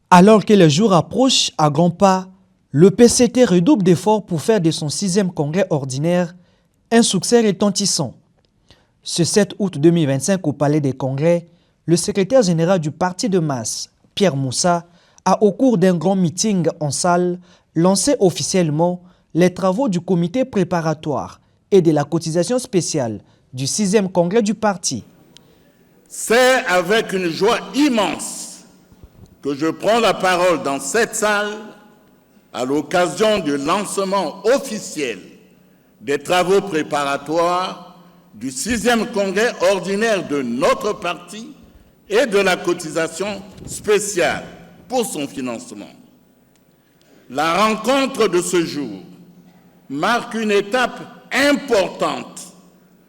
Alors que les jours approchent à grands pas, le PCT redouble d'efforts pour faire de son 6e congrès ordinaire un succès retentissant. Ce 7 août 2025 au Palais des Congrès, le secrétaire général du parti de masse, Pierre Moussa, a au cours d'un grand meeting en salle lancé officiellement les travaux du comité préparatoire et de la cotisation spéciale du 6e congrès du parti. C'est avec une joie immense que je prends la parole dans cette salle à l'occasion du lancement officiel des travaux préparatoires du 6e congrès ordinaire de notre parti et de la cotisation spéciale pour son financement. La rencontre de ce jour marque une étape importante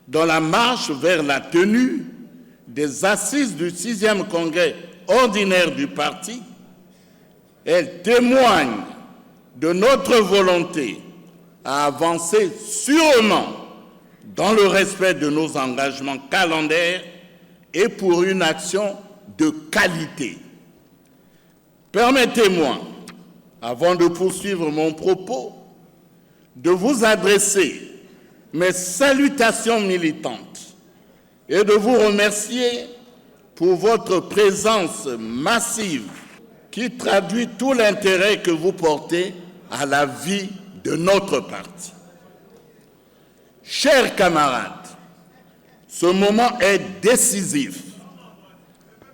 dans la marche vers la tenue des assises du 6e congrès ordinaire du parti. Elle témoigne de notre volonté à avancer sûrement dans le respect de nos engagements calendaires et pour une action de qualité. Permettez-moi, avant de poursuivre mon propos, de vous adresser mes salutations militantes et de vous remercier pour votre présence massive qui traduit tout l'intérêt que vous portez à la vie de notre parti. Chers camarades, ce moment est décisif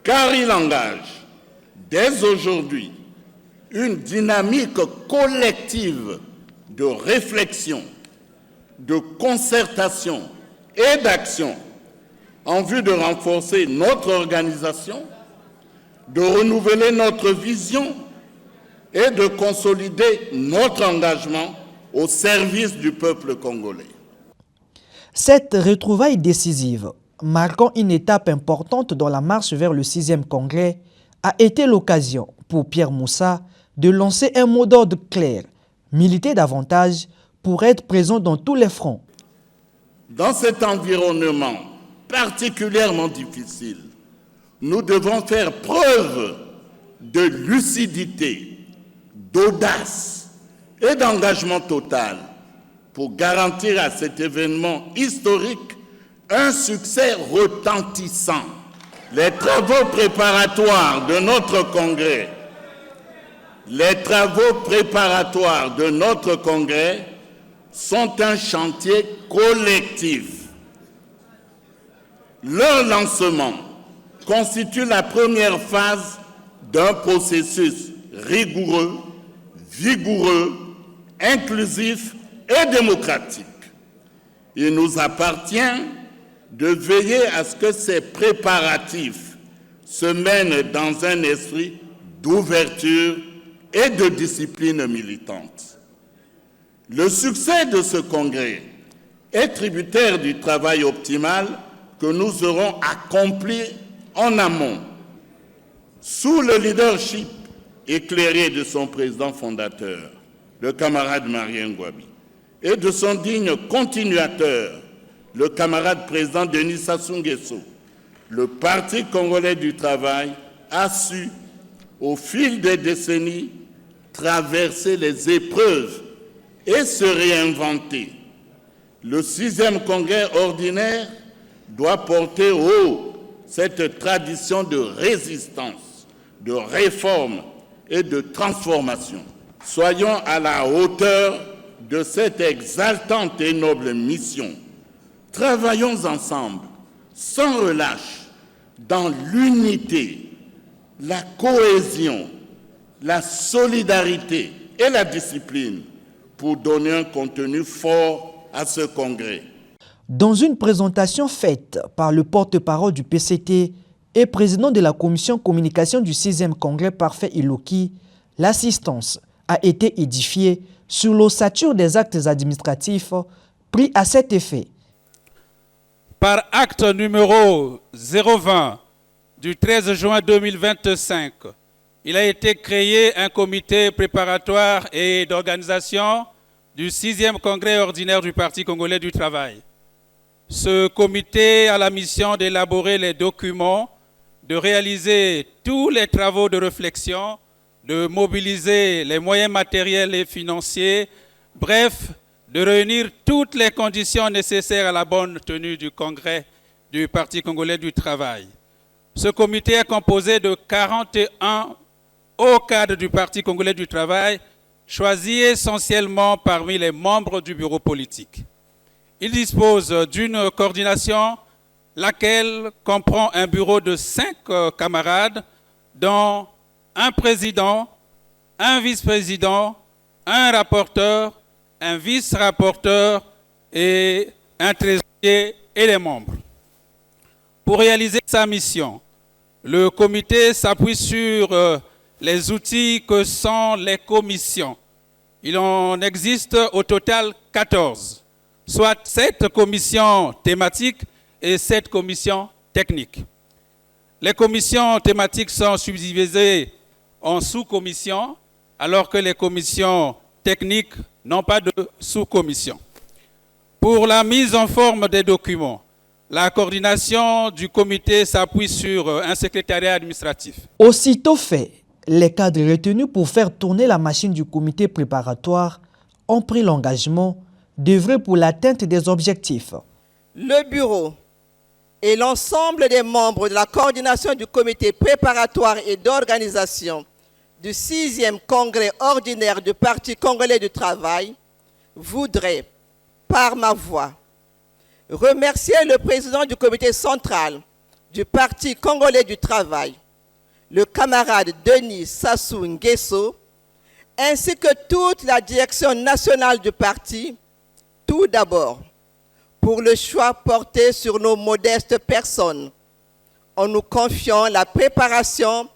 car il engage dès aujourd'hui une dynamique collective de réflexion, de concertation et d'action en vue de renforcer notre organisation, de renouveler notre vision et de consolider notre engagement au service du peuple congolais. Cette retrouvaille décisive, marquant une étape importante dans la marche vers le 6e congrès, a été l'occasion pour Pierre Moussa de lancer un mot d'ordre clair, militer davantage pour être présent dans tous les fronts. Dans cet environnement particulièrement difficile, nous devons faire preuve de lucidité, d'audace et d'engagement total pour garantir à cet événement historique un succès retentissant. Les travaux préparatoires de notre congrès, sont un chantier collectif. Leur lancement constitue la première phase d'un processus rigoureux, vigoureux, inclusif et démocratique. Il nous appartient de veiller à ce que ces préparatifs se mènent dans un esprit d'ouverture et de discipline militante. Le succès de ce congrès est tributaire du travail optimal que nous aurons accompli en amont, sous le leadership éclairé de son président fondateur, le camarade Marien Ngouabi, et de son digne continuateur, le camarade président Denis Sassou Nguesso. Le Parti congolais du travail a su, au fil des décennies, traverser les épreuves et se réinventer. Le 6e congrès ordinaire doit porter haut cette tradition de résistance, de réforme et de transformation. Soyons à la hauteur de cette exaltante et noble mission. Travaillons ensemble, sans relâche, dans l'unité, la cohésion, la solidarité et la discipline pour donner un contenu fort à ce congrès. Dans une présentation faite par le porte-parole du PCT et président de la commission communication du 6e congrès Parfait Iloki, l'assistance a été édifiée sur l'ossature des actes administratifs pris à cet effet. Par acte numéro 020 du 13 juin 2025, il a été créé un comité préparatoire et d'organisation du 6e congrès ordinaire du Parti congolais du travail. Ce comité a la mission d'élaborer les documents, de réaliser tous les travaux de réflexion, de mobiliser les moyens matériels et financiers, bref, de réunir toutes les conditions nécessaires à la bonne tenue du congrès du Parti congolais du travail. Ce comité est composé de 41 hauts cadres du Parti congolais du travail, choisis essentiellement parmi les membres du bureau politique. Il dispose d'une coordination, laquelle comprend un bureau de 5 camarades, dont un président, un vice-président, un rapporteur, un vice-rapporteur et un trésorier et les membres. Pour réaliser sa mission, le comité s'appuie sur les outils que sont les commissions. Il en existe au total 14, soit 7 commissions thématiques et 7 commissions techniques. Les commissions thématiques sont subdivisées en sous-commissions, alors que les commissions techniques n'ont pas de sous-commissions. Pour la mise en forme des documents, la coordination du comité s'appuie sur un secrétariat administratif. Aussitôt fait, les cadres retenus pour faire tourner la machine du comité préparatoire ont pris l'engagement d'œuvrer pour l'atteinte des objectifs. Le bureau et l'ensemble des membres de la coordination du comité préparatoire et d'organisation du 6e congrès ordinaire du Parti congolais du travail voudraient, par ma voix, remercier le président du comité central du Parti congolais du travail, le camarade Denis Sassou Nguesso, ainsi que toute la direction nationale du parti, tout d'abord, pour le choix porté sur nos modestes personnes, en nous confiant la préparation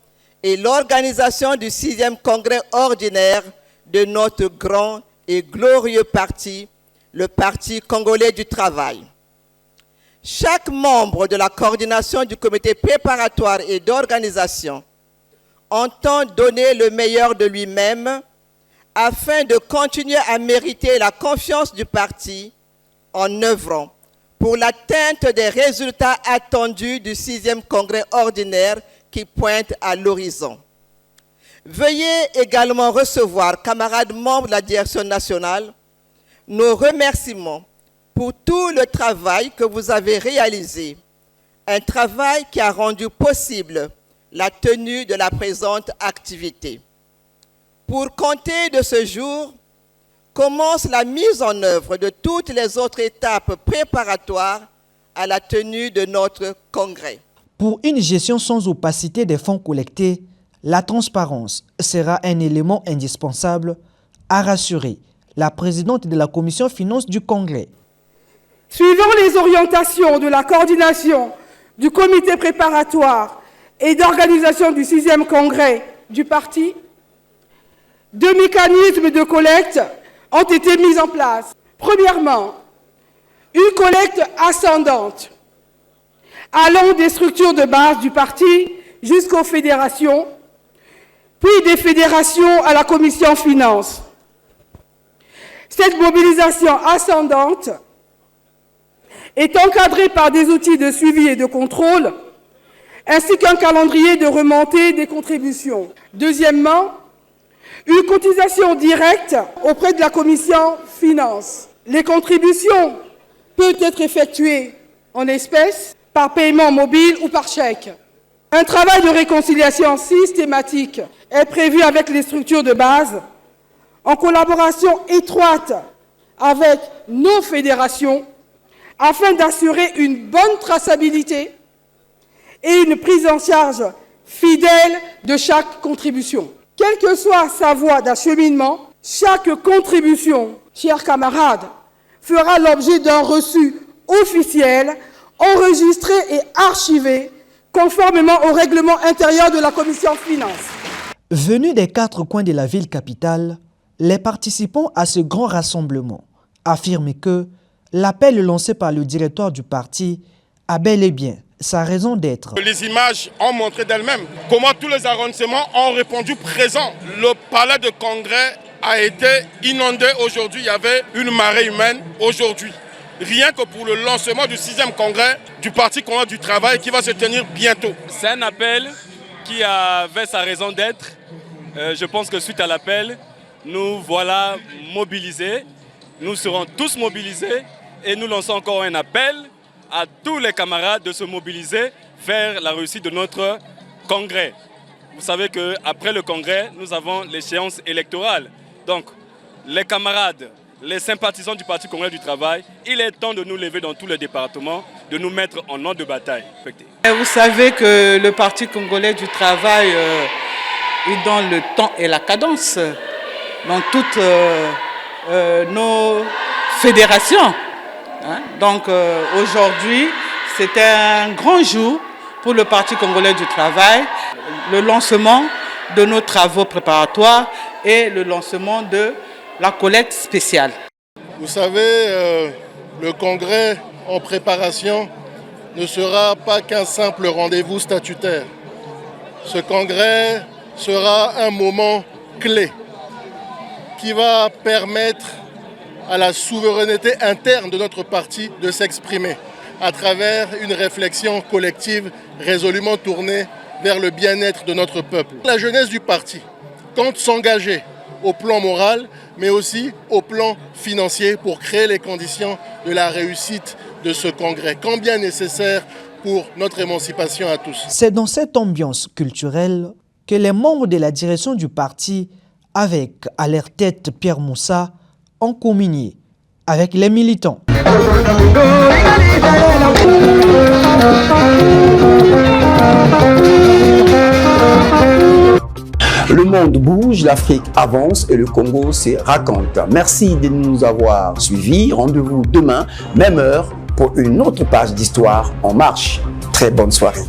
et l'organisation du 6e congrès ordinaire de notre grand et glorieux parti, le Parti congolais du travail. Chaque membre de la coordination du comité préparatoire et d'organisation entend donner le meilleur de lui-même afin de continuer à mériter la confiance du parti en œuvrant pour l'atteinte des résultats attendus du 6e congrès ordinaire qui pointe à l'horizon. Veuillez également recevoir, camarades membres de la direction nationale, nos remerciements pour tout le travail que vous avez réalisé, un travail qui a rendu possible la tenue de la présente activité. Pour compter de ce jour, commence la mise en œuvre de toutes les autres étapes préparatoires à la tenue de notre congrès. Pour une gestion sans opacité des fonds collectés, la transparence sera un élément indispensable à rassurer la présidente de la commission finances du congrès. Suivant les orientations de la coordination du comité préparatoire et d'organisation du 6e congrès du parti, 2 mécanismes de collecte ont été mis en place. Premièrement, une collecte ascendante, allant des structures de base du parti jusqu'aux fédérations, puis des fédérations à la commission finances. Cette mobilisation ascendante est encadrée par des outils de suivi et de contrôle, ainsi qu'un calendrier de remontée des contributions. Deuxièmement, une cotisation directe auprès de la commission finances. Les contributions peuvent être effectuées en espèces, par paiement mobile ou par chèque. Un travail de réconciliation systématique est prévu avec les structures de base, en collaboration étroite avec nos fédérations, afin d'assurer une bonne traçabilité et une prise en charge fidèle de chaque contribution. Quelle que soit sa voie d'acheminement, chaque contribution, chers camarades, fera l'objet d'un reçu officiel, enregistré et archivé, conformément au règlement intérieur de la commission finances. Venus des 4 coins de la ville capitale, les participants à ce grand rassemblement affirment que l'appel lancé par le directoire du parti a bel et bien sa raison d'être. Les images ont montré d'elles-mêmes comment tous les arrondissements ont répondu présent. Le palais de congrès a été inondé aujourd'hui. Il y avait une marée humaine aujourd'hui. Rien que pour le lancement du 6e congrès du Parti congolais du travail qui va se tenir bientôt. C'est un appel qui avait sa raison d'être je pense que suite à l'appel, nous voilà mobilisés. Nous serons tous mobilisés et nous lançons encore un appel à tous les camarades de se mobiliser vers la réussite de notre congrès. Vous savez qu'après le congrès, nous avons l'échéance électorale. Donc, les camarades, les sympathisants du Parti congolais du travail, il est temps de nous lever dans tous les départements, de nous mettre en ordre de bataille. Vous savez que le Parti congolais du travail est dans le temps et la cadence, dans toutes nos fédérations. Donc aujourd'hui, c'est un grand jour pour le Parti congolais du travail, le lancement de nos travaux préparatoires et le lancement de la collecte spéciale. Vous savez, le congrès en préparation ne sera pas qu'un simple rendez-vous statutaire. Ce congrès sera un moment clé qui va permettre à la souveraineté interne de notre parti de s'exprimer à travers une réflexion collective résolument tournée vers le bien-être de notre peuple. La jeunesse du parti compte s'engager au plan moral, mais aussi au plan financier pour créer les conditions de la réussite de ce congrès, combien nécessaire pour notre émancipation à tous. C'est dans cette ambiance culturelle que les membres de la direction du parti, avec à leur tête Pierre Moussa, ont communié avec les militants. Le monde bouge, l'Afrique avance et le Congo se raconte. Merci de nous avoir suivis. Rendez-vous demain, même heure, pour une autre page d'Histoire en marche. Très bonne soirée.